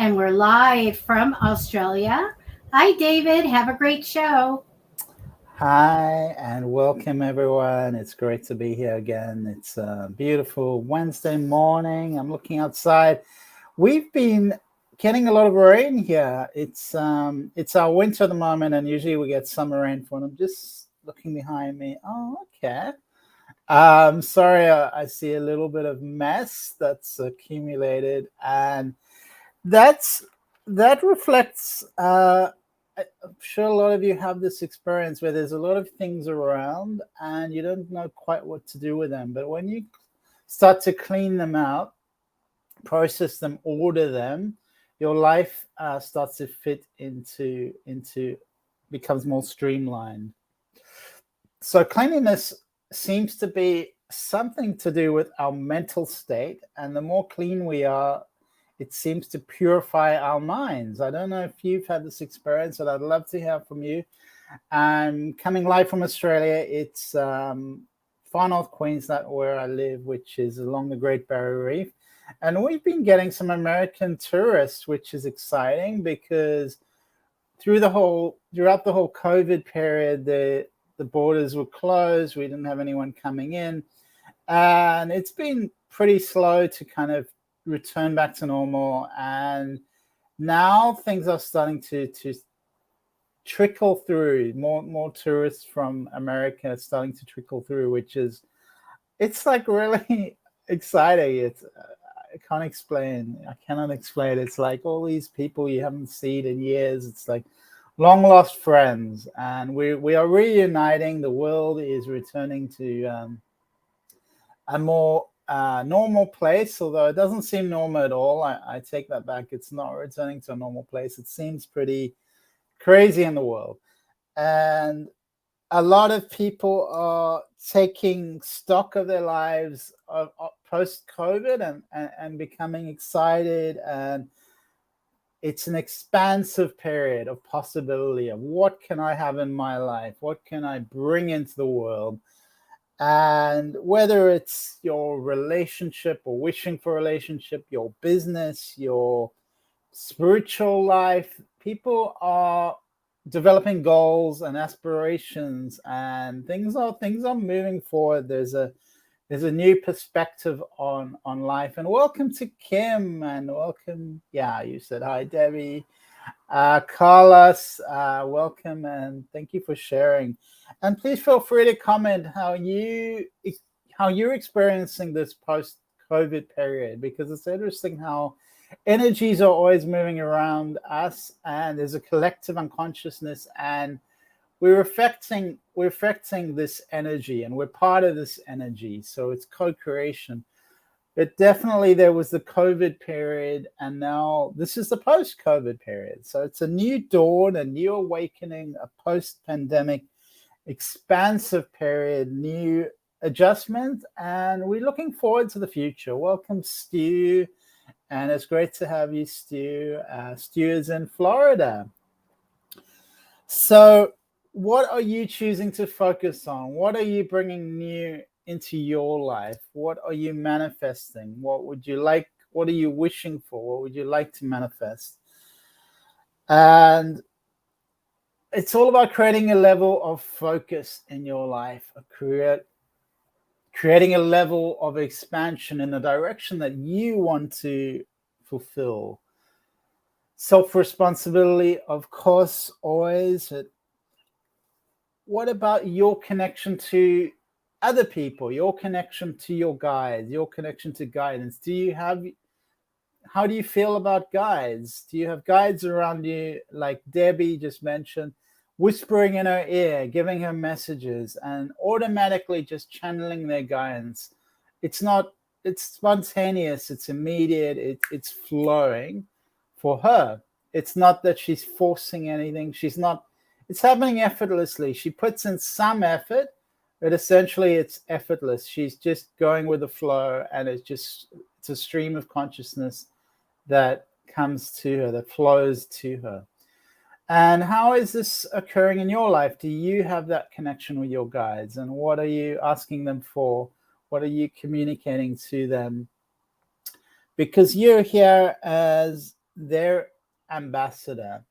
and we're live from Australia. Hi, David. Have a great show. Hi, and welcome everyone. It's great to be here again. It's a beautiful Wednesday morning. I'm looking outside. We've been getting a lot of rain here. It's our winter at the moment, and usually we get summer rainfall. I'm just looking behind me. Oh, okay. Sorry, I see a little bit of mess that's accumulated, and that reflects. I'm sure a lot of you have this experience where there's a lot of things around and you don't know quite what to do with them. But when you start to clean them out, process them, order them, your life starts to fit into becomes more streamlined. So cleanliness seems to be something to do with our mental state, and the more clean we are, it seems to purify our minds. I don't know if you've had this experience, but I'd love to hear from you. I'm coming live from Australia. It's far north Queensland where I live, which is along the Great Barrier Reef. And we've been getting some American tourists, which is exciting because throughout the whole COVID period, the borders were closed. We didn't have anyone coming in. And it's been pretty slow to kind of return back to normal, and now things are starting to trickle through. More tourists from America starting to trickle through, which is it's like really exciting. It's I cannot explain. It's like all these people you haven't seen in years. It's like long lost friends, and we are reuniting. The world is returning to a more normal place, although it doesn't seem normal at all. I take that back. It's not returning to a normal place. It seems pretty crazy in the world. And a lot of people are taking stock of their lives post-COVID and becoming excited. And it's an expansive period of possibility of what can I have in my life? What can I bring into the world? And whether it's your relationship or wishing for a relationship, your business, your spiritual life, people are developing goals and aspirations, and things are moving forward. There's a new perspective on life. And welcome to Kim, and welcome. Yeah, you said hi, Debbie. Carlos, welcome, and thank you for sharing. And please feel free to comment how you're experiencing this post-COVID period, because it's interesting how energies are always moving around us, and there's a collective unconsciousness, and we're affecting this energy, and we're part of this energy. So it's co-creation. But definitely there was the COVID period, and now this is the post-COVID period. So it's a new dawn, a new awakening, a post-pandemic expansive period, new adjustment, and we're looking forward to the future. Welcome, Stu, and it's great to have you, Stu. Stu is in Florida. So what are you choosing to focus on? What are you bringing new into your life? What are you manifesting? What would you like? What are you wishing for? What would you like to manifest? And it's all about creating a level of focus in your life, creating a level of expansion in the direction that you want to fulfill. Self-responsibility, of course, always. What about your connection to other people, your connection to your guides, your connection to guidance? How do you feel about guides? Do you have guides around you, like Debbie just mentioned, whispering in her ear, giving her messages, and automatically just channeling their guidance? It's spontaneous, it's immediate, it's flowing for her. It's not that she's forcing anything. It's happening effortlessly. She puts in some effort, but essentially it's effortless. She's just going with the flow, and it's a stream of consciousness that comes to her, that flows to her. And how is this occurring in your life? Do you have that connection with your guides? And what are you asking them for? What are you communicating to them? Because you're here as their ambassador.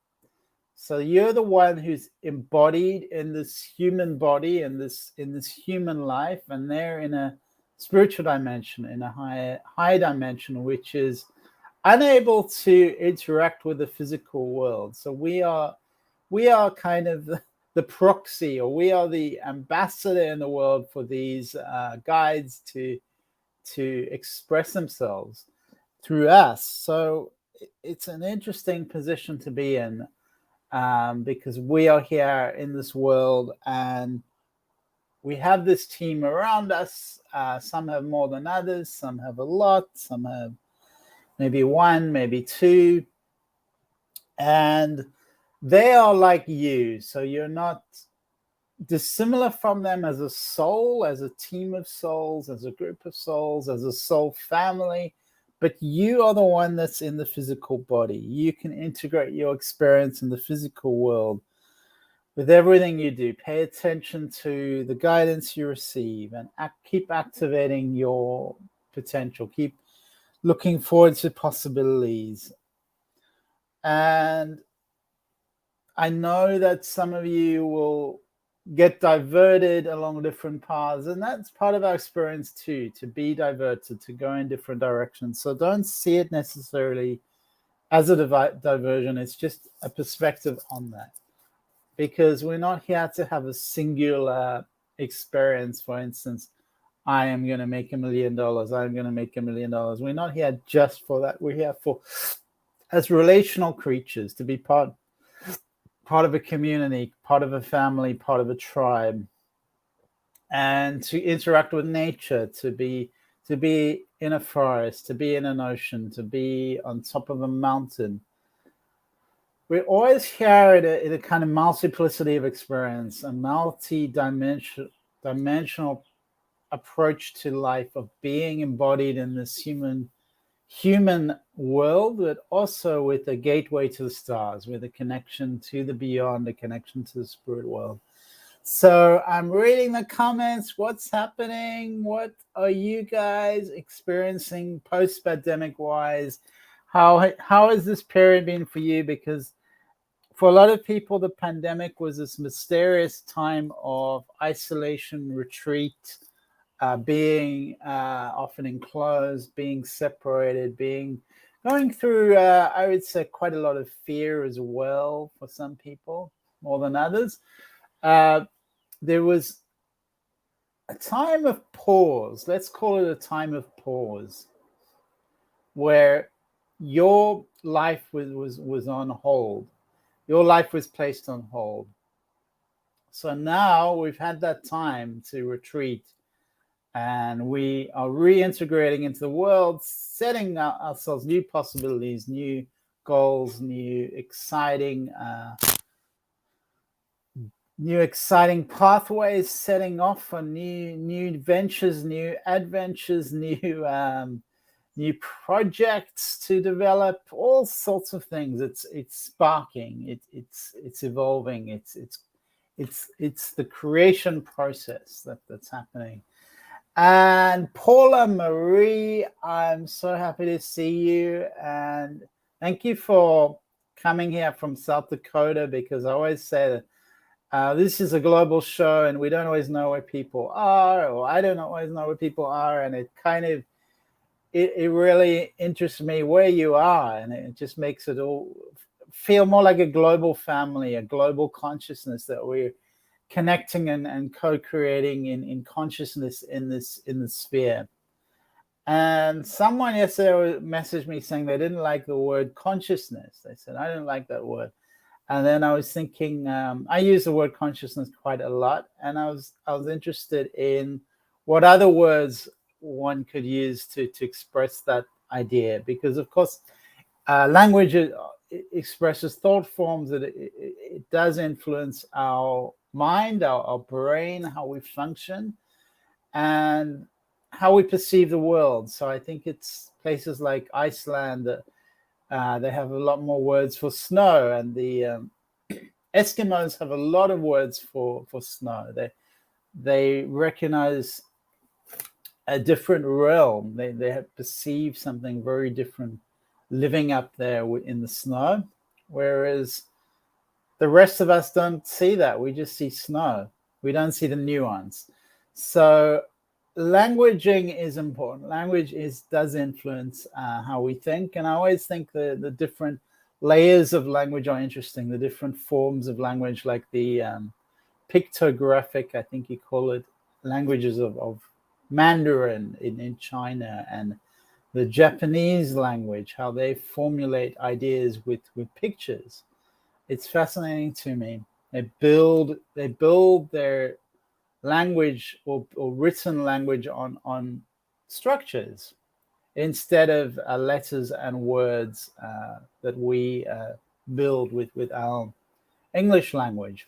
So you're the one who's embodied in this human body, in this human life, and they're in a spiritual dimension, in a high dimension, which is unable to interact with the physical world. So we are kind of the proxy, or we are the ambassador in the world for these guides to express themselves through us. So it's an interesting position to be in, because we are here in this world and we have this team around us. Some have more than others, some have a lot, some have maybe one, maybe two, and they are like you. So you're not dissimilar from them as a soul, as a team of souls, as a group of souls, as a soul family, but you are the one that's in the physical body. You can integrate your experience in the physical world with everything you do. Pay attention to the guidance you receive and keep activating your potential. Keep looking forward to possibilities. And I know that some of you will get diverted along different paths, and that's part of our experience too, to be diverted, to go in different directions. So don't see it necessarily as a diversion. It's just a perspective on that, because we're not here to have a singular experience. For instance, I am going to make $1 million. I'm going to make $1 million. We're not here just for that. We're here for, as relational creatures, to be part of a community, part of a family, part of a tribe, and to interact with nature, to be in a forest, to be in an ocean, to be on top of a mountain. We're always here in a kind of multiplicity of experience, a multi-dimensional approach to life, of being embodied in this human world, but also with a gateway to the stars, with a connection to the beyond, a connection to the spirit world. So I'm reading the comments. What's happening? What are you guys experiencing post-pandemic wise? How has this period been for you? Because for a lot of people, the pandemic was this mysterious time of isolation, retreat, being often enclosed, being separated, going through, I would say, quite a lot of fear as well for some people, more than others. There was a time of pause, let's call it a time of pause, where your life was on hold. Your life was placed on hold. So now we've had that time to retreat, and we are reintegrating into the world, setting ourselves new possibilities, new goals, new exciting pathways, setting off for new ventures, new adventures, new projects to develop, all sorts of things. It's sparking, it's evolving, it's the creation process that's happening. And Paula Marie, I'm so happy to see you, and thank you for coming here from South Dakota, because I always say that this is a global show and we don't always know where people are, or I don't always know where people are, and it kind of it really interests me where you are, and it just makes it all feel more like a global family, a global consciousness that we're connecting and co-creating in consciousness in this sphere. And someone yesterday messaged me saying they didn't like the word consciousness. They said, I didn't like that word. And then I was thinking, I use the word consciousness quite a lot, and I was interested in what other words one could use to express that idea, because of course language expresses thought forms, that it does influence our mind, our brain, how we function, and how we perceive the world. So I think it's places like Iceland that they have a lot more words for snow, and the Eskimos have a lot of words for snow. They recognize a different realm. They have perceived something very different living up there in the snow, whereas the rest of us don't see that. We just see snow. We don't see the nuance. So languaging is important. Language does influence how we think. And I always think the different layers of language are interesting, the different forms of language, like the pictographic, I think you call it, languages of Mandarin in China, and the Japanese language, how they formulate ideas with pictures. It's fascinating to me. They build their language or written language on structures instead of letters and words that we build with our English language.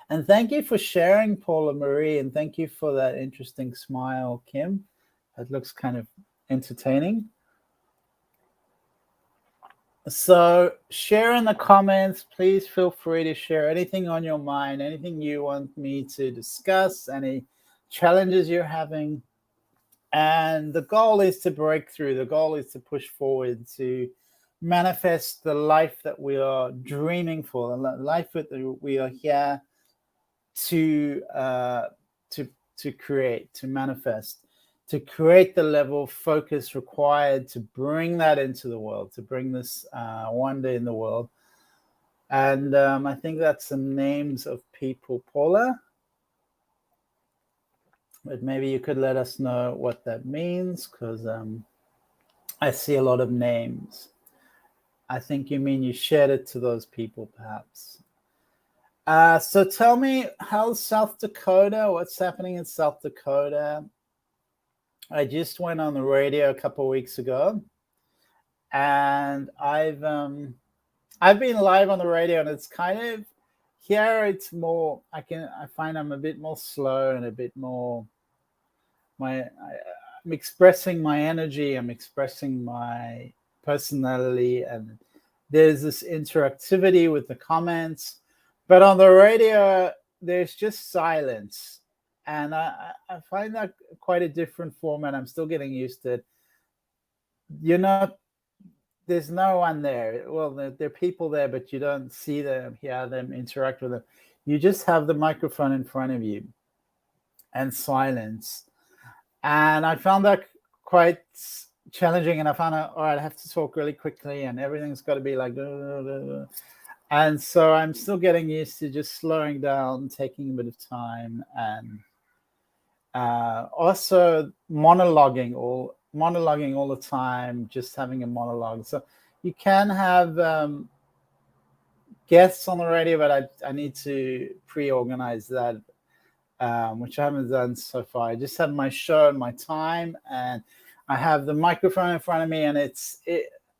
And thank you for sharing, Paula Marie, and thank you for that interesting smile, Kim. That looks kind of entertaining. So share in the comments. Please feel free to share anything on your mind, anything you want me to discuss, any challenges you're having. And the goal is to break through. The goal is to push forward, to manifest the life that we are dreaming for, the life that we are here to create, to manifest, to create the level of focus required to bring that into the world, to bring this wonder in the world. And I think that's some names of people, Paula. But maybe you could let us know what that means, because I see a lot of names. I think you mean you shared it to those people, perhaps. So tell me, how's South Dakota? What's happening in South Dakota? I just went on the radio a couple of weeks ago, and I've been live on the radio, and it's kind of here. It's more. I find I'm a bit more slow and a bit more. I'm expressing my energy. I'm expressing my personality, and there's this interactivity with the comments. But on the radio, there's just silence. And I find that quite a different format. I'm still getting used to it. There's no one there. Well, there are people there, but you don't see them, hear them, interact with them. You just have the microphone in front of you and silence. And I found that quite challenging. And I found out, all right, I have to talk really quickly, and everything's got to be like... And so I'm still getting used to just slowing down, taking a bit of time, and also monologuing all the time, just having a monologue. So you can have guests on the radio, but I need to pre-organize that, which I haven't done so far. I just have my show and my time, and I have the microphone in front of me, and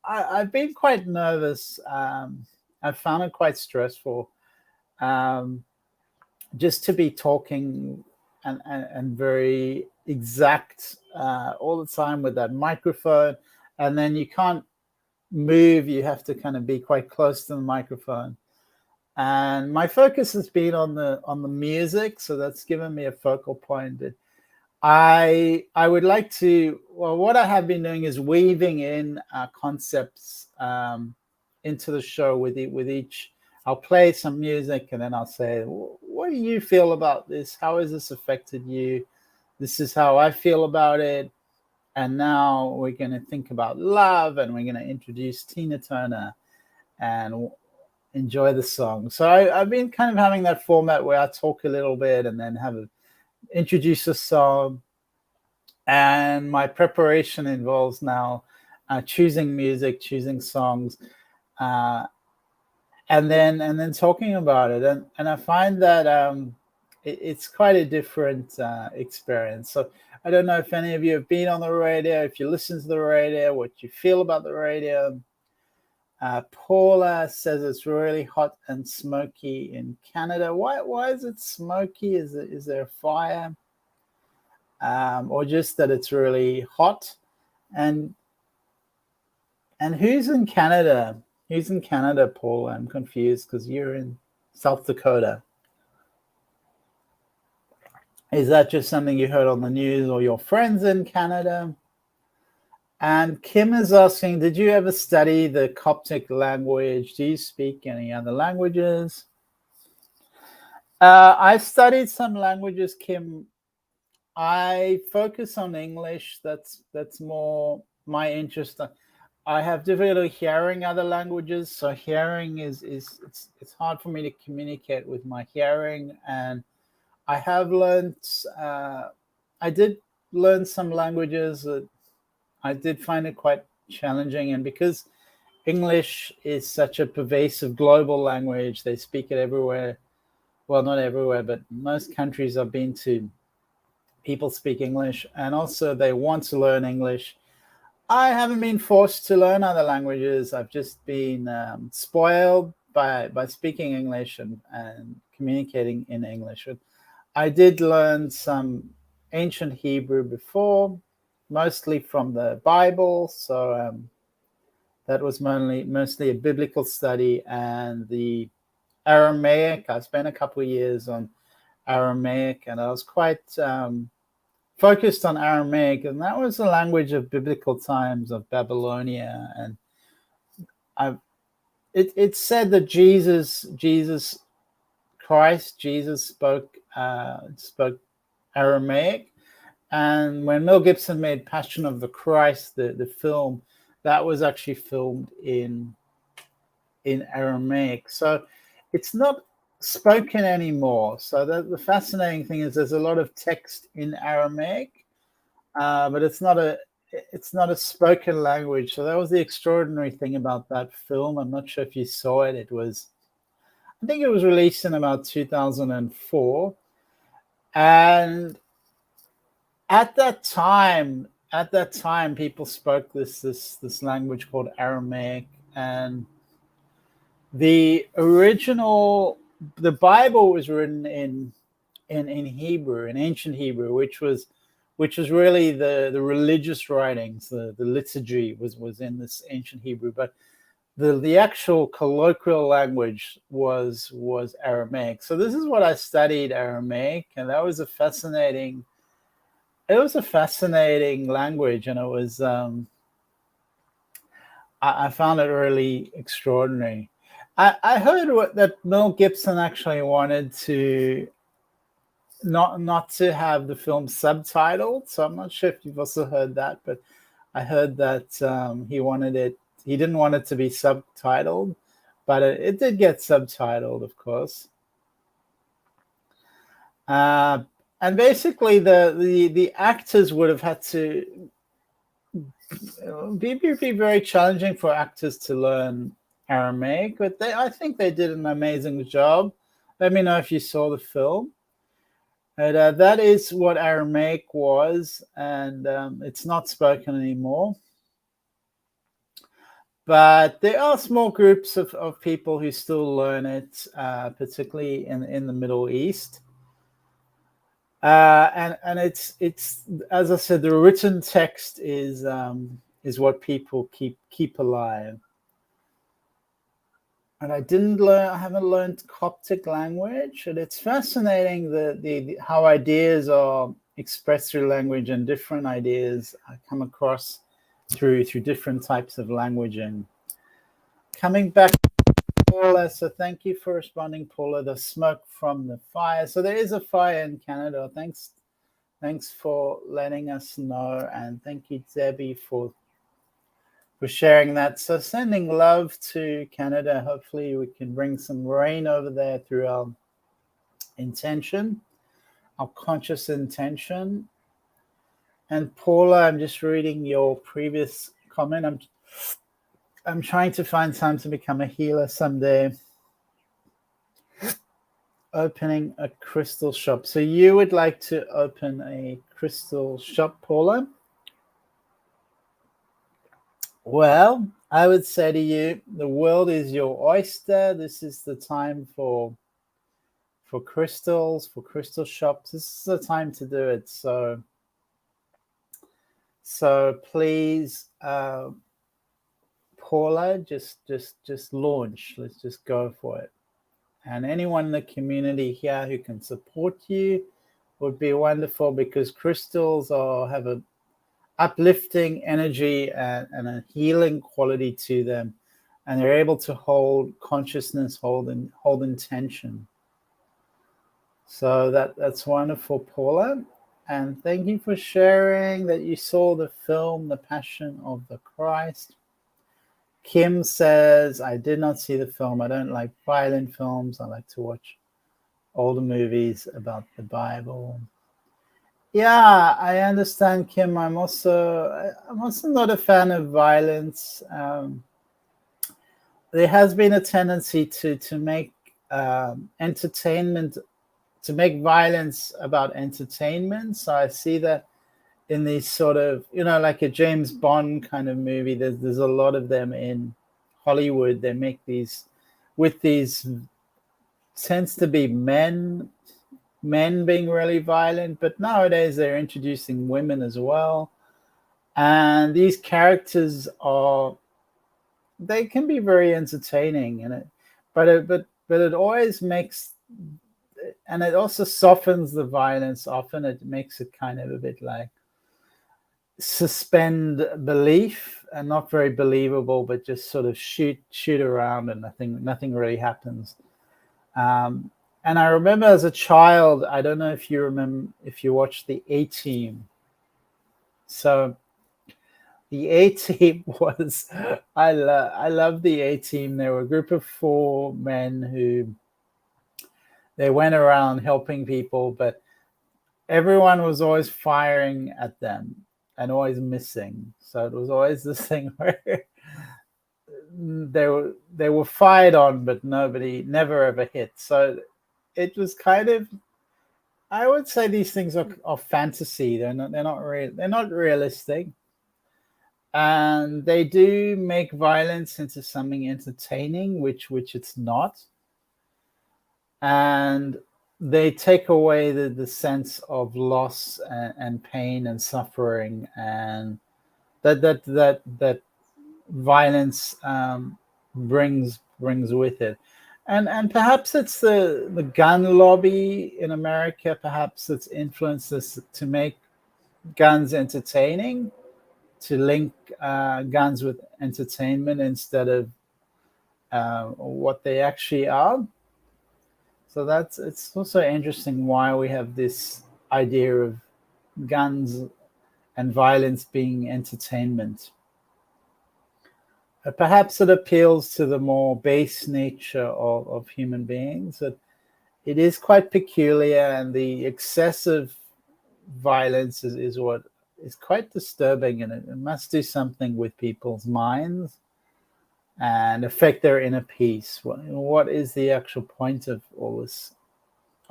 I've been quite nervous. I found it quite stressful, just to be talking and very exact all the time with that microphone, and then you can't move. You have to kind of be quite close to the microphone. And my focus has been on the music, so that's given me a focal point. But I would like to. Well, what I have been doing is weaving in concepts into the show with each. I'll play some music, and then I'll say, what do you feel about this? How has this affected you? This is how I feel about it. And now we're going to think about love, and we're going to introduce Tina Turner and enjoy the song. So I've been kind of having that format where I talk a little bit and then introduce a song. And my preparation involves now choosing music, choosing songs, and then talking about it. And I find that it's quite a different experience. So I don't know if any of you have been on the radio, if you listen to the radio, what you feel about the radio. Paula says it's really hot and smoky in Canada. Why is it smoky? Is there a fire? Or just that it's really hot? And who's in Canada? Who's in Canada, Paula? I'm confused because you're in South Dakota. Is that just something you heard on the news, or your friends in Canada? And Kim is asking, did you ever study the Coptic language? Do you speak any other languages? I studied some languages, Kim. I focus on English. That's more my interest. I have difficulty hearing other languages, so hearing is it's hard for me to communicate with my hearing. And I have learned. I did learn some languages. I did find it quite challenging, and because English is such a pervasive global language, they speak it everywhere. Well, not everywhere, but most countries I've been to, people speak English, and also they want to learn English. I haven't been forced to learn other languages. I've just been spoiled by speaking English and communicating in English. I did learn some ancient Hebrew before, mostly from the Bible. So that was mostly a biblical study, and the Aramaic. I spent a couple of years on Aramaic, and I was quite focused on Aramaic, and that was the language of biblical times, of Babylonia. And it's said that Jesus spoke Aramaic. And when Mel Gibson made Passion of the Christ, the film, that was actually filmed in Aramaic. So it's not spoken anymore. So the fascinating thing is there's a lot of text in Aramaic, but it's not a spoken language. So that was the extraordinary thing about that film. I'm not sure if you saw it. I think it was released in about 2004. And at that time, people spoke this language called Aramaic, and the Bible was written in Hebrew, in ancient Hebrew, which was really the religious writings. The liturgy was in this ancient Hebrew, but the actual colloquial language was Aramaic. So this is what I studied, Aramaic, and that was a fascinating language, and it was I found it really extraordinary. I heard that Mel Gibson actually wanted to not to have the film subtitled, so I'm not sure if you've also heard that, but I heard that he didn't want it to be subtitled, but it did get subtitled, of course. And basically the actors would have had to be very challenging for actors to learn Aramaic, but I think they did an amazing job. Let me know if you saw the film. But that is what Aramaic was, and it's not spoken anymore. But there are small groups of people who still learn it, particularly in the Middle East. And it's as I said, the written text is what people keep alive. And I haven't learned Coptic language, and it's fascinating the how ideas are expressed through language, and different ideas I come across through different types of languaging. Coming back to Paula, so thank you for responding, Paula. The smoke from the fire. So there is a fire in Canada. Thanks for letting us know, and thank you, Debbie, for sharing that. So sending love to Canada. Hopefully we can bring some rain over there through our intention, our conscious intention. And Paula, I'm just reading your previous comment. I'm trying to find time to become a healer someday. Opening a crystal shop. So you would like to open a crystal shop, Paula? Well, I would say to you, the world is your oyster. This is the time for crystals, for crystal shops. This is the time to do it. So please, Paula, just launch. Let's just go for it. And anyone in the community here who can support you would be wonderful, because crystals have uplifting energy and a healing quality to them, and they're able to hold consciousness, hold intention. So that's wonderful, Paula. And thank you for sharing that you saw the film The Passion of the Christ. Kim says, I did not see the film. I don't like violent films. I like to watch older movies about the Bible. Yeah, I understand, Kim. I'm also not a fan of violence. There has been a tendency to make entertainment, to make violence about entertainment. So I see that in these sort of, like a James Bond kind of movie. There's a lot of them in Hollywood. They make these with these, tends to be men being really violent, but nowadays they're introducing women as well. And these characters they can be very entertaining, but it always makes, and it also softens the violence. Often it makes it kind of a bit like suspend belief and not very believable, but just sort of shoot around and nothing really happens. And I remember as a child, I don't know if you watched the A-Team. So the A-Team was, I love the A-Team. They were a group of 4 men who, they went around helping people, but everyone was always firing at them and always missing. So it was always this thing where they were fired on, but never ever hit. So it was kind of, I would say these things are fantasy. They're not realistic, and they do make violence into something entertaining, which it's not, and they take away the sense of loss and pain and suffering, and that violence brings with it. And perhaps it's the gun lobby in America. Perhaps it's influenced this to make guns entertaining, to link guns with entertainment instead of what they actually are. So it's also interesting why we have this idea of guns and violence being entertainment. Perhaps it appeals to the more base nature of human beings. That it is quite peculiar, and the excessive violence is what is quite disturbing, and it must do something with people's minds and affect their inner peace. What is the actual point of all this,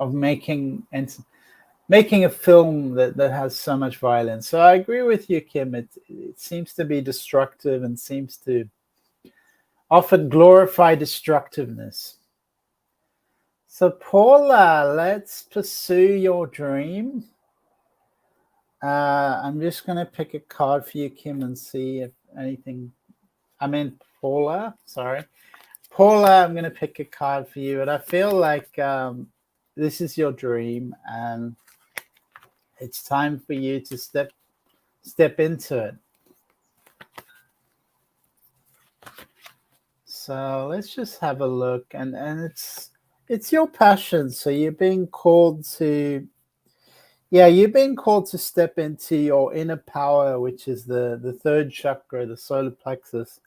of making a film that has so much violence? So I agree with you, Kim. It seems to be destructive and seems to often glorify destructiveness. So Paula, let's pursue your dream. I'm just going to pick a card for you, Kim, and see if anything. Paula, sorry. Paula, I'm going to pick a card for you, and I feel like this is your dream, and it's time for you to step into it. So let's just have a look, and it's your passion. So you're being called to step into your inner power, which is the third chakra, the solar plexus.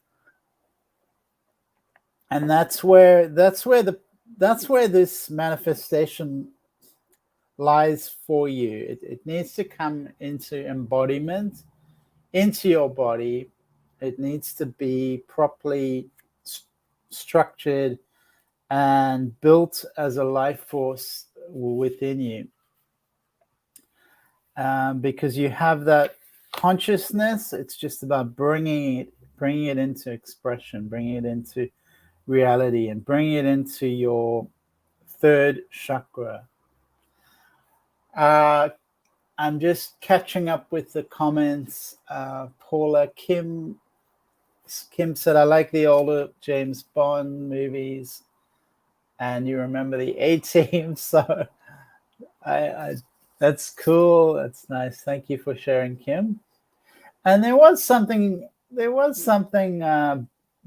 And that's where this manifestation lies for you. It needs to come into embodiment, into your body. It needs to be properly structured and built as a life force within you, because you have that consciousness. It's just about bringing it into expression, bringing it into reality, and bringing it into your third chakra. I'm just catching up with the comments. Paula, Kim said, I like the older James Bond movies, and you remember the A-Team. So I that's cool. That's nice. Thank you for sharing, Kim. And there was something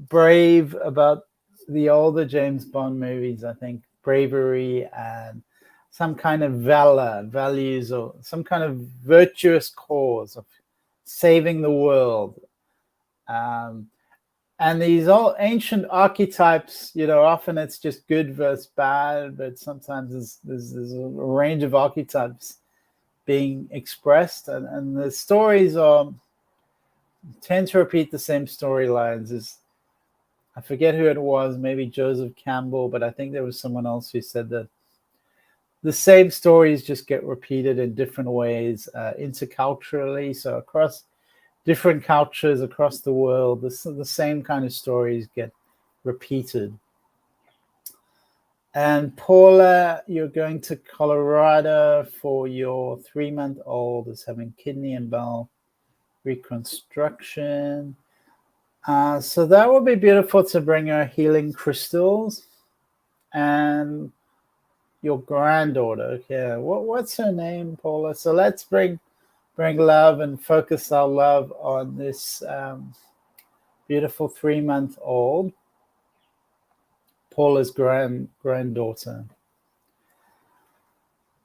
brave about the older James Bond movies. I think bravery and some kind of values, or some kind of virtuous cause of saving the world. And these old ancient archetypes, often it's just good versus bad, but sometimes there's a range of archetypes being expressed, and the stories tend to repeat the same storylines. I forget who it was, maybe Joseph Campbell, but I think there was someone else who said that the same stories just get repeated in different ways, interculturally. So across different cultures across the world, the same kind of stories get repeated. And Paula, you're going to Colorado for your 3-month-old is having kidney and bowel reconstruction. So that would be beautiful to bring her healing crystals. And your granddaughter, yeah, what's her name, Paula? So let's bring love and focus our love on this beautiful 3-month-old, Paula's granddaughter.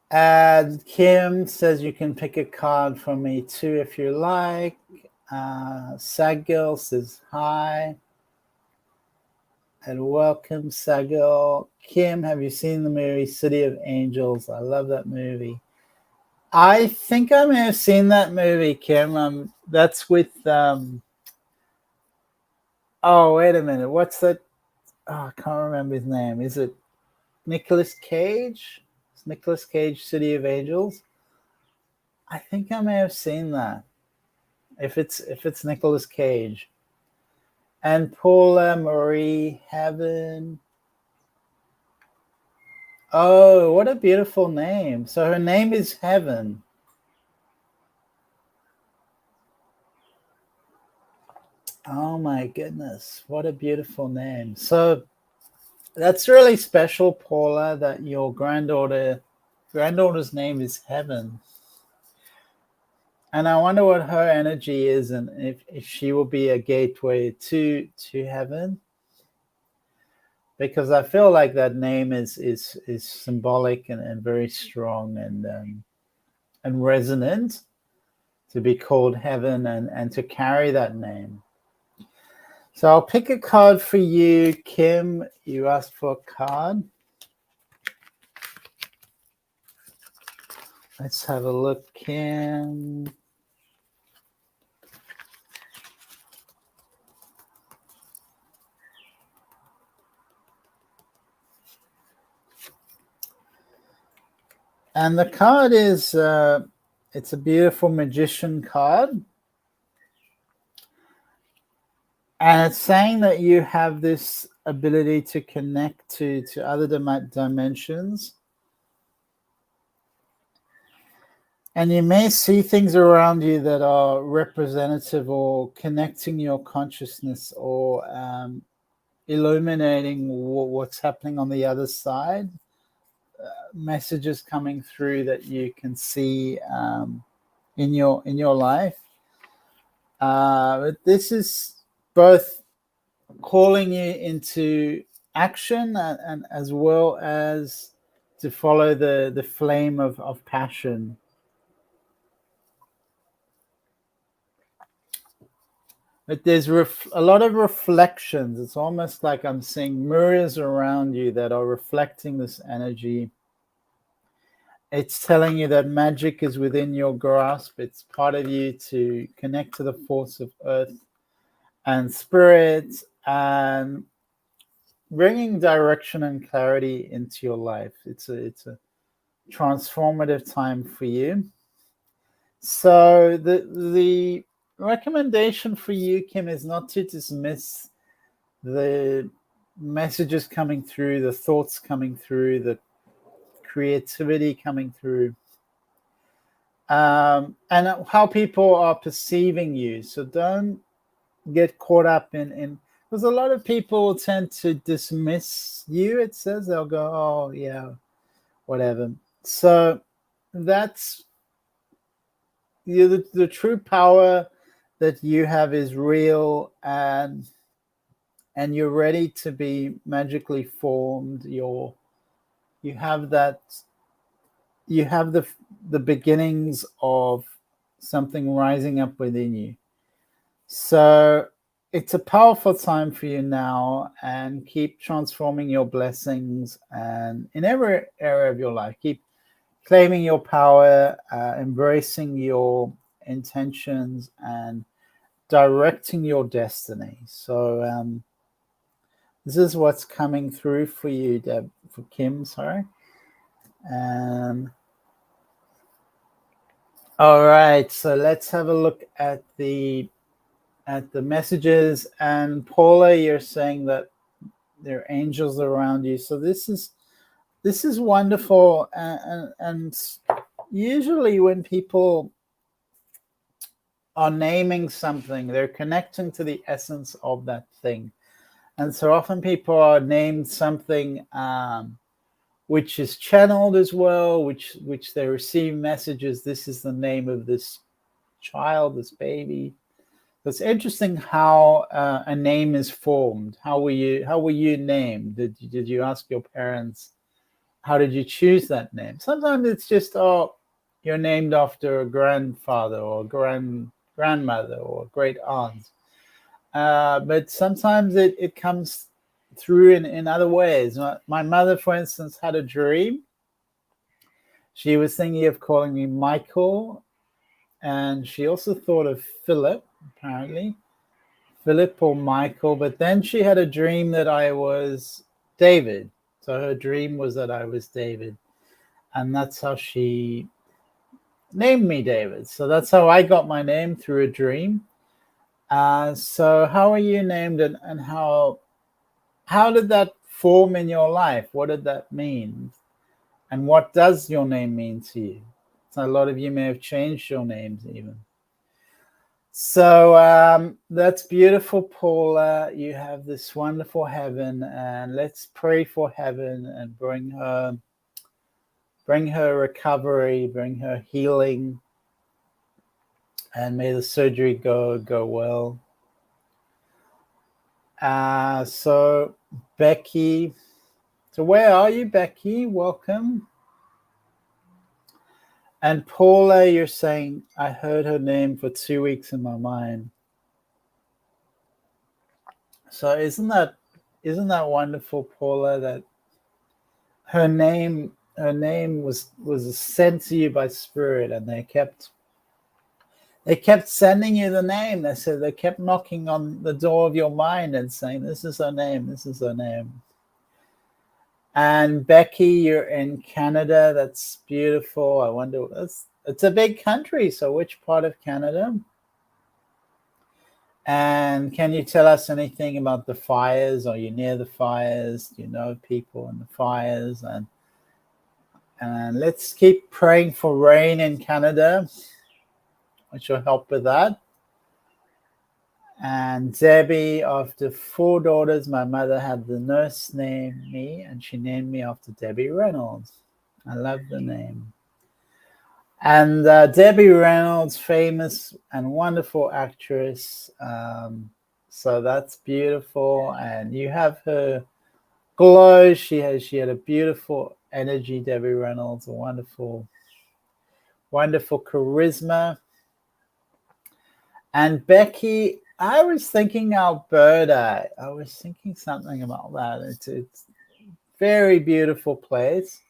And Kim says you can pick a card for me too if you like. Sagil says hi and welcome, Sagil. Kim, have you seen the movie City of Angels? I love that movie. I think I may have seen that movie, Kim. That's with oh, wait a minute. What's that? Oh, I can't remember his name. Is it Nicolas Cage? It's Nicolas Cage, City of Angels. I think I may have seen that. If it's Nicolas Cage. And Paula Marie Heaven. Oh, what a beautiful name. So her name is Heaven. Oh my goodness, what a beautiful name. So that's really special, Paula, that your granddaughter's name is Heaven. And I wonder what her energy is, and if she will be a gateway to heaven. Because I feel like that name is symbolic and very strong and resonant to be called Heaven and to carry that name. So I'll pick a card for you, Kim. You asked for a card. Let's have a look, Kim. And the card is, it's a beautiful magician card. And it's saying that you have this ability to connect to other dimensions. And you may see things around you that are representative or connecting your consciousness or illuminating what's happening on the other side. Messages coming through that you can see in your life. But this is both calling you into action and as well as to follow the flame of passion. But there's a lot of reflections. It's almost like I'm seeing mirrors around you that are reflecting this energy. It's telling you that magic is within your grasp. It's part of you to connect to the force of earth and spirit and bringing direction and clarity into your life. It's a transformative time for you. So the recommendation for you, Kim, is not to dismiss the messages coming through, the thoughts coming through, the creativity coming through, and how people are perceiving you. So don't get caught up in because a lot of people tend to dismiss you. It says they'll go, oh yeah, whatever. So that's the true power that you have is real, and you're ready to be magically formed. You have that, you have the beginnings of something rising up within you. So it's a powerful time for you now, and keep transforming your blessings, and in every area of your life, keep claiming your power, embracing your intentions, and directing your destiny. So this is what's coming through for you, Deb, for Kim, sorry. All right, so let's have a look at the messages. And Paula, you're saying that there are angels around you. So this is wonderful. And usually when people are naming something, they're connecting to the essence of that thing. And so often people are named something which is channeled as well, which they receive messages. This is the name of this child, this baby. It's interesting how a name is formed. How were you named? Did you ask your parents? How did you choose that name? Sometimes it's just, oh, you're named after a grandfather or grandmother or great aunt. But sometimes it comes through in other ways. My mother, for instance, had a dream. She was thinking of calling me Michael, and she also thought of Philip, apparently. Philip or Michael, but then she had a dream that I was David. So her dream was that I was David, and that's how she named me David. So that's how I got my name, through a dream. So how are you named, and how did that form in your life? What did that mean? And what does your name mean to you? So a lot of you may have changed your names even. So that's beautiful, Paula. You have this wonderful heaven, and let's pray for heaven and bring her recovery, bring her healing, and may the surgery go well. So Becky, so where are you, Becky? Welcome. And Paula, you're saying, I heard her name for 2 weeks in my mind. So isn't that wonderful, Paula, that her name was sent to you by Spirit, and they kept sending you the name. They kept knocking on the door of your mind and saying, this is her name, this is her name. And Becky, you're in Canada. That's beautiful. I wonder, it's a big country. So which part of Canada? And can you tell us anything about the fires? Are you near the fires? Do you know people in the fires? And let's keep praying for rain in Canada, which will help with that. And Debbie, after 4 daughters, my mother had the nurse name me, and she named me after Debbie Reynolds. I love the name. And Debbie Reynolds, famous and wonderful actress. So that's beautiful. And you have her glow. She had a beautiful energy, Debbie Reynolds, a wonderful charisma. And Becky, I was thinking Alberta. I was thinking something about that. It's a very beautiful place.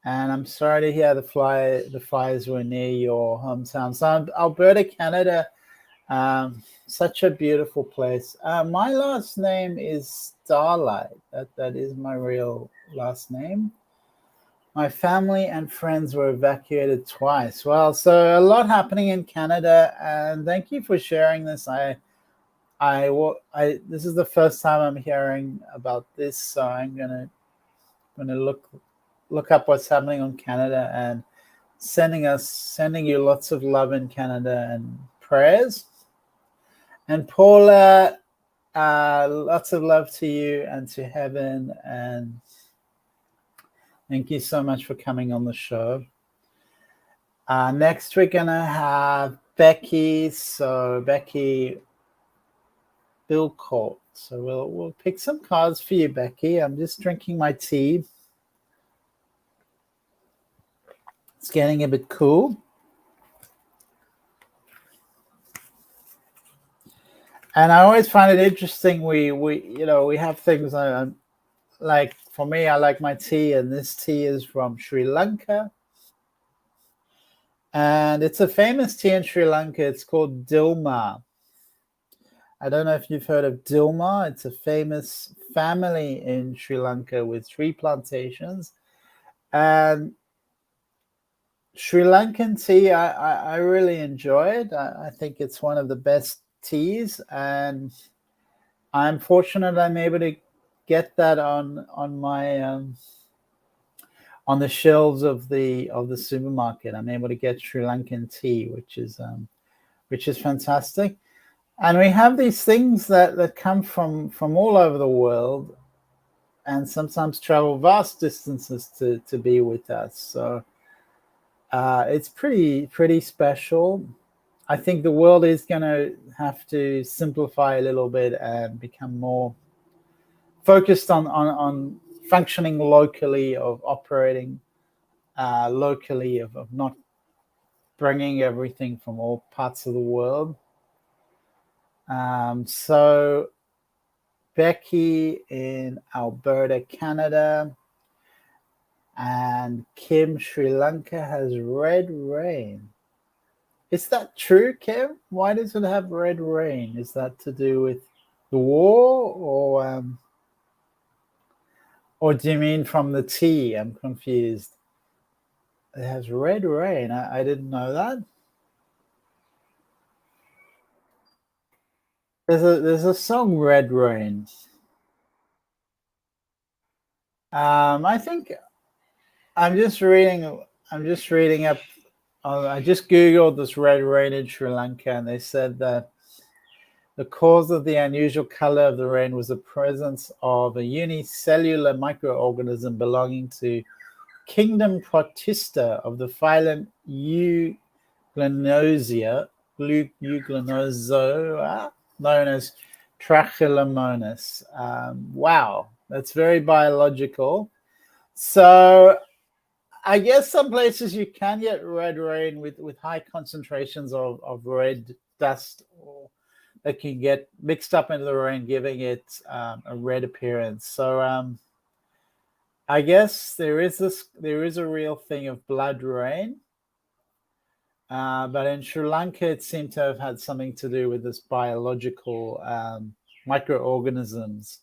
And I'm sorry to hear the fires were near your hometown. So Alberta, Canada, such a beautiful place. My last name is Starlyte. That is my real last name. My family and friends were evacuated twice. Well, so a lot happening in Canada, and thank you for sharing this. This is the first time I'm hearing about this, so I'm gonna look up what's happening on Canada, and sending you lots of love in Canada and prayers. And Paula, lots of love to you and to heaven, and thank you so much for coming on the show. Next, we're gonna have Becky. So Becky Bilcourt. So we'll pick some cards for you, Becky. I'm just drinking my tea. It's getting a bit cool. And I always find it interesting. We have things like, for me, I like my tea, and this tea is from Sri Lanka. And it's a famous tea in Sri Lanka. It's called Dilma. I don't know if you've heard of Dilma. It's a famous family in Sri Lanka with 3 plantations. And Sri Lankan tea, I really enjoy it. I think it's one of the best teas, and I'm fortunate I'm able to get that on my on the shelves of the supermarket. I'm able to get Sri Lankan tea, which is fantastic. And we have these things that come from all over the world, and sometimes travel vast distances to be with us. So it's pretty special. I think the world is going to have to simplify a little bit and become more focused on functioning locally, of operating locally, of not bringing everything from all parts of the world. So Becky in Alberta, Canada, and Kim, Sri Lanka, has red rain. Is that true, Kim? Why does it have red rain? Is that to do with the war, or do you mean from the tea? I'm confused. It has red rain. I didn't know that. There's a song, Red Rain. I think I'm just reading up. I just googled this red rain in Sri Lanka, and they said that the cause of the unusual color of the rain was the presence of a unicellular microorganism belonging to kingdom Protista of the phylum Euglenozoa, known as Trachylomonas. Wow, that's very biological. So I guess some places you can get red rain with high concentrations of red dust, or that can get mixed up into the rain, giving it a red appearance. So I guess there is a real thing of blood rain. But in Sri Lanka, it seemed to have had something to do with this biological microorganisms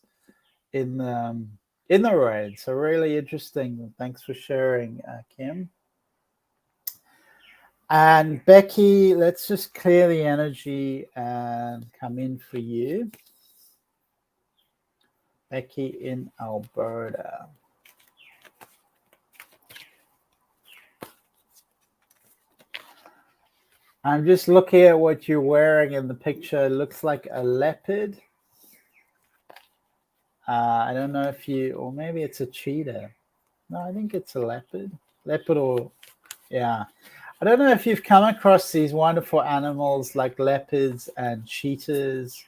in the rain. So really interesting. Thanks for sharing, Kim. And Becky, let's just clear the energy and come in for you. Becky in Alberta. I'm just looking at what you're wearing in the picture. It looks like a leopard. I don't know if or maybe it's a cheetah. No, I think it's a leopard. Yeah. I don't know if you've come across these wonderful animals like leopards and cheetahs.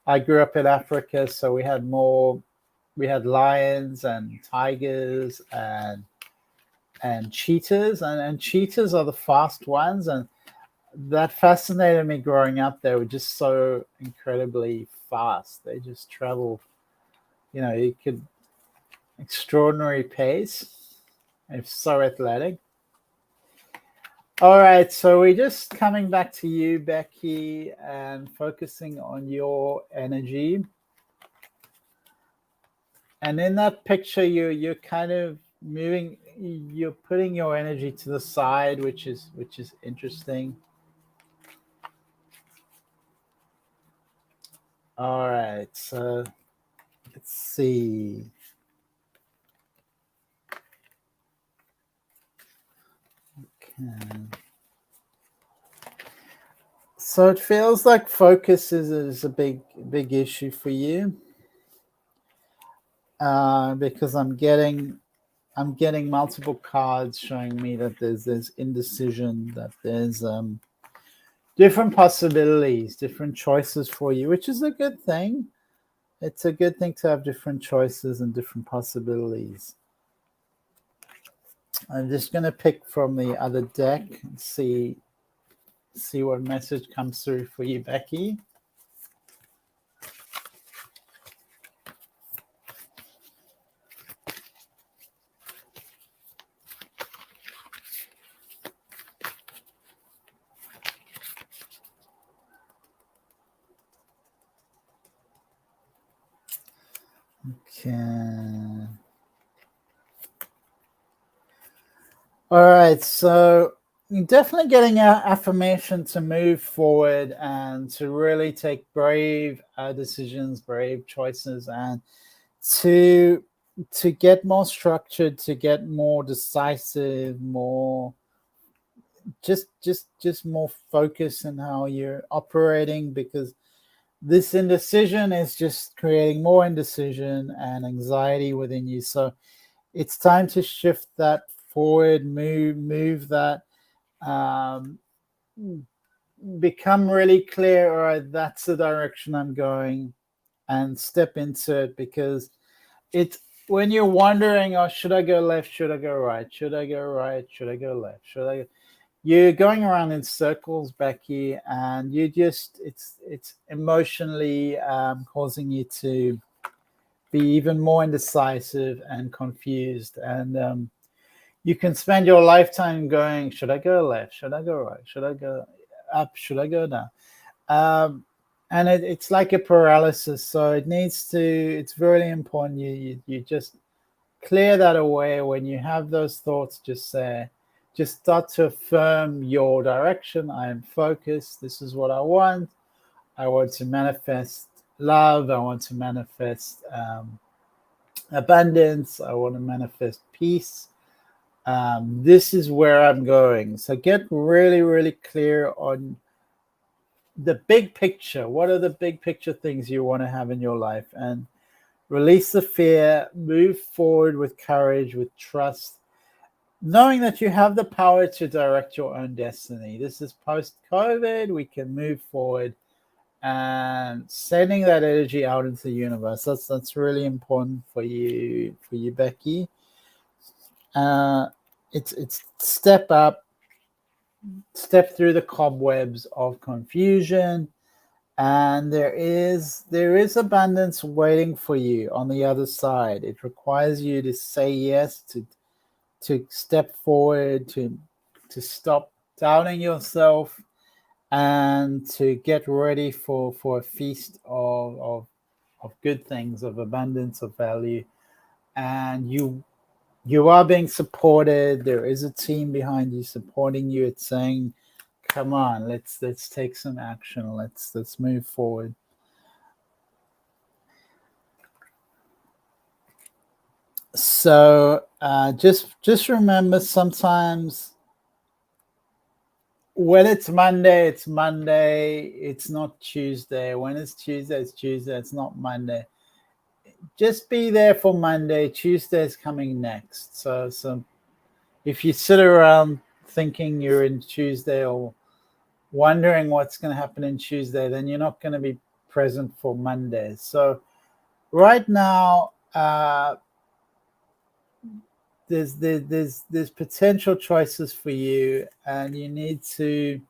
I grew up in Africa, so we had lions and tigers and cheetahs, and cheetahs are the fast ones, and that fascinated me growing up. They were just so incredibly fast. They just travel, extraordinary pace. They're so athletic. All right, so we're just coming back to you, Becky, and focusing on your energy. And in that picture, you're kind of moving. You're putting your energy to the side, which is interesting. All right, so let's see. Okay. So it feels like focus is a big issue for you, because I'm getting I'm getting multiple cards showing me that there's indecision, that there's different possibilities, different choices for you, which is a good thing. It's a good thing to have different choices and different possibilities. I'm just going to pick from the other deck and see what message comes through for you, Becky. Okay. All right, so you're definitely getting an affirmation to move forward and to really take brave decisions, brave choices, and to get more structured, to get more decisive, more just more focus in how you're operating, because this indecision is just creating more indecision and anxiety within you. So it's time to shift that forward, move that, become really clear. All right, that's the direction I'm going, and step into it, because it's when you're wondering, oh, should I go left? Should I go right? Should I go right? Should I go left? Should I go? You're going around in circles, Becky, and you just it's emotionally causing you to be even more indecisive and confused. And you can spend your lifetime going, should I go left? Should I go right? Should I go up? Should I go down? And it's like a paralysis. So it's really important you just clear that away. When you have those thoughts, just start to affirm your direction. I am focused. This is what I want. I want to manifest love. I want to manifest abundance. I want to manifest peace. This is where I'm going. So get really, really clear on the big picture. What are the big picture things you want to have in your life? And release the fear, move forward with courage, with trust, knowing that you have the power to direct your own destiny. This is post-COVID. We can move forward and sending that energy out into the universe. That's really important for you, Becky. It's step up, step through the cobwebs of confusion, and there is abundance waiting for you on the other side. It requires you to say yes, to step forward, to stop doubting yourself, and to get ready for a feast of good things, of abundance, of value. And you are being supported. There is a team behind you supporting you. It's saying, come on, let's take some action. Let's move forward. So just remember, sometimes when it's Monday, it's Monday. It's not Tuesday. When it's Tuesday, it's Tuesday. It's not Monday. Just be there for Monday. Tuesday is coming next. So if you sit around thinking you're in Tuesday or wondering what's going to happen in Tuesday, then you're not going to be present for Monday. So right now, there's potential choices for you, and you need to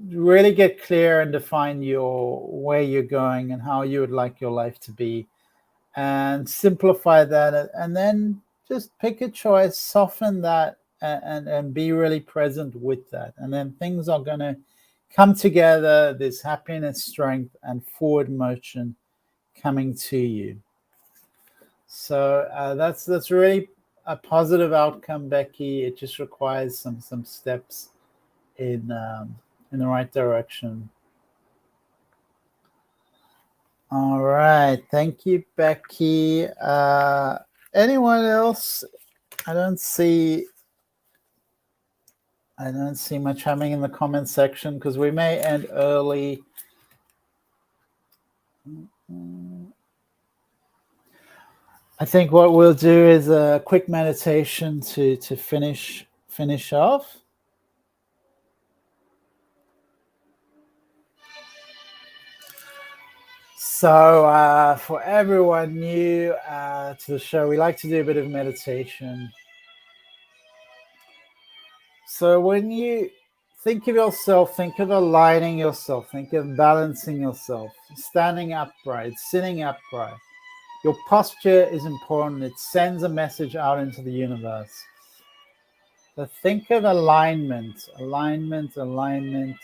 really get clear and define where you're going and how you would like your life to be, and simplify that, and then just pick a choice, soften that, and be really present with that, and then things are going to come together. There's happiness, strength, and forward motion coming to you. So that's really a positive outcome, Becky. It just requires some steps in the right direction. All right, thank you, Becky. Anyone else? I don't see much happening in the comment section because we may end early. I think what we'll do is a quick meditation to finish off. So for everyone new to the show, we like to do a bit of meditation. So when you think of yourself, think of aligning yourself, think of balancing yourself, standing upright, sitting upright. Your posture is important. It sends a message out into the universe. So think of alignment, alignment, alignment.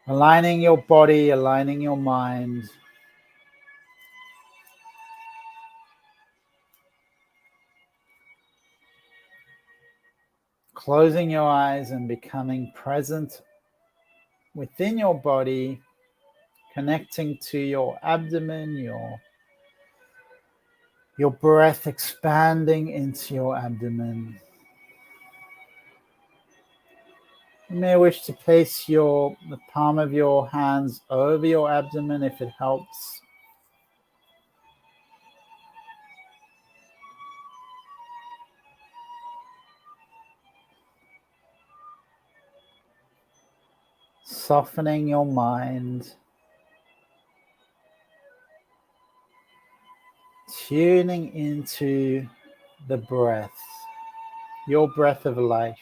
Aligning your body, aligning your mind. Closing your eyes and becoming present within your body, connecting to your abdomen, your breath expanding into your abdomen. You may wish to place the palm of your hands over your abdomen if it helps. Softening your mind. Tuning into the breath, your breath of life.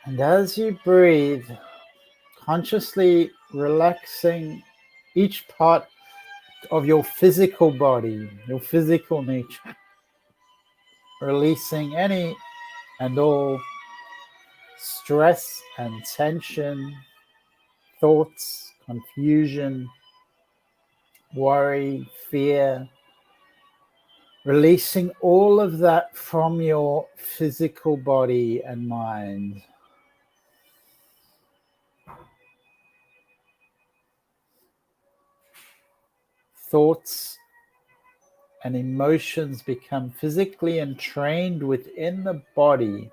And as you breathe, consciously relaxing each part of your physical body, your physical nature, releasing any and all stress and tension, thoughts, confusion, worry, fear, releasing all of that from your physical body and mind. Thoughts and emotions become physically entrained within the body.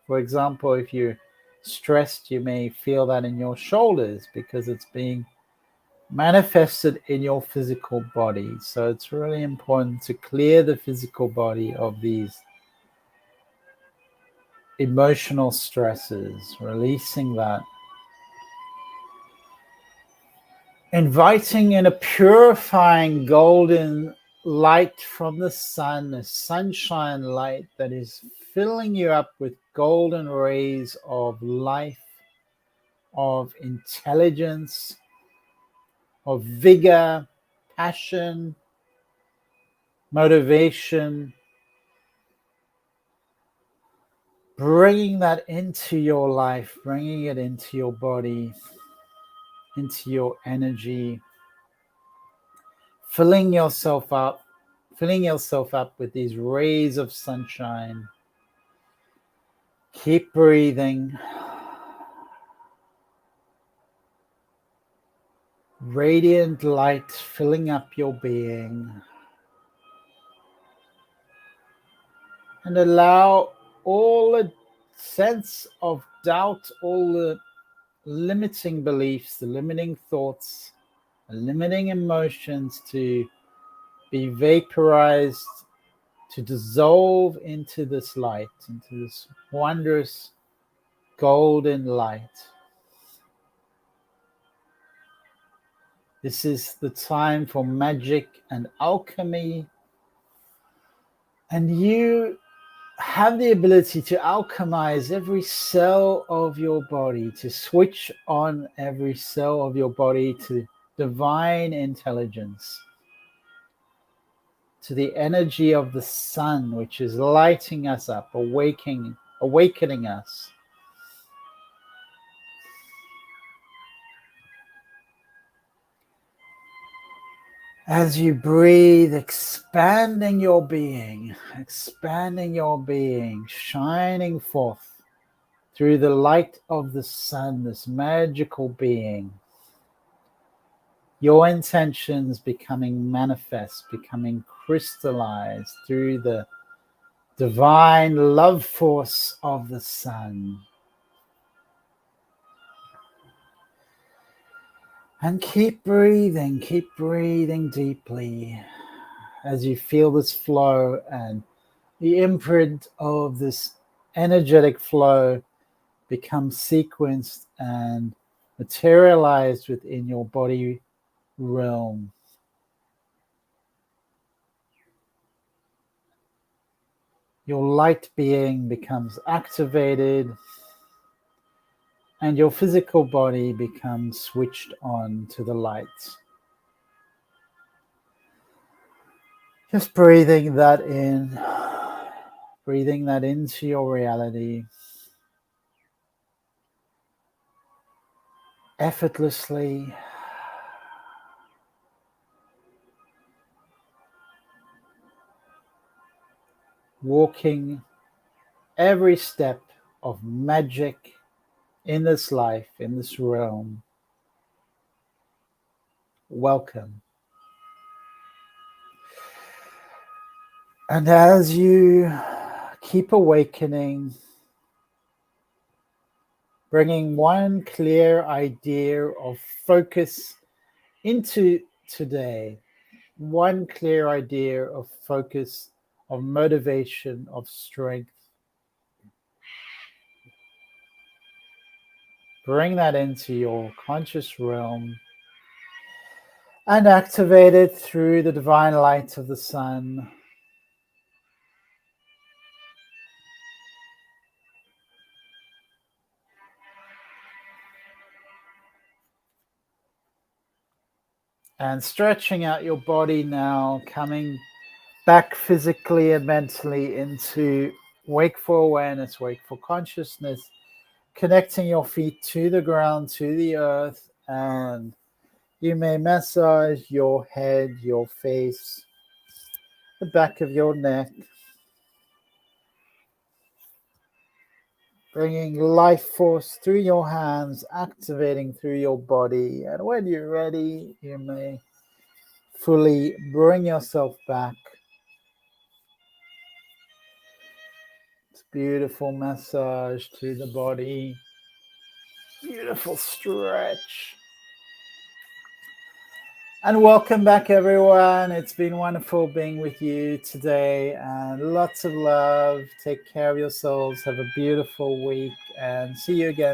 For example, if you're stressed, you may feel that in your shoulders because it's being manifested in your physical body. So it's really important to clear the physical body of these emotional stresses, releasing that. Inviting in a purifying golden light from the sun, a sunshine light that is filling you up with golden rays of life, of intelligence, of vigor, passion, motivation. Bringing that into your life, bringing it into your body, into your energy, filling yourself up with these rays of sunshine. Keep breathing. Radiant light filling up your being. And allow all the sense of doubt, all the limiting beliefs, the limiting thoughts, the limiting emotions to be vaporized, to dissolve into this light, into this wondrous golden light. This is the time for magic and alchemy, and you have the ability to alchemize every cell of your body, to switch on every cell of your body to divine intelligence, to the energy of the sun, which is lighting us up, awakening us. As you breathe, expanding your being, shining forth through the light of the sun, this magical being. your intentions becoming manifest, becoming crystallized through the divine love force of the sun. And keep breathing deeply as you feel this flow and the imprint of this energetic flow becomes sequenced and materialized within your body realm. Your light being becomes activated and your physical body becomes switched on to the light. Just breathing that in, breathing that into your reality, effortlessly. Walking every step of magic in this life, in this realm. Welcome. And as you keep awakening, bringing one clear idea of focus into today, one clear idea of focus, of motivation, of strength. Bring that into your conscious realm and activate it through the divine light of the sun. And stretching out your body now, coming back physically and mentally into wakeful awareness, wakeful consciousness, connecting your feet to the ground, to the earth, and you may massage your head, your face, the back of your neck, bringing life force through your hands, activating through your body. And when you're ready, you may fully bring yourself back. It's beautiful massage to the body. Beautiful stretch. And welcome back, everyone. It's been wonderful being with you today, and lots of love. Take care of yourselves. Have a beautiful week, and see you again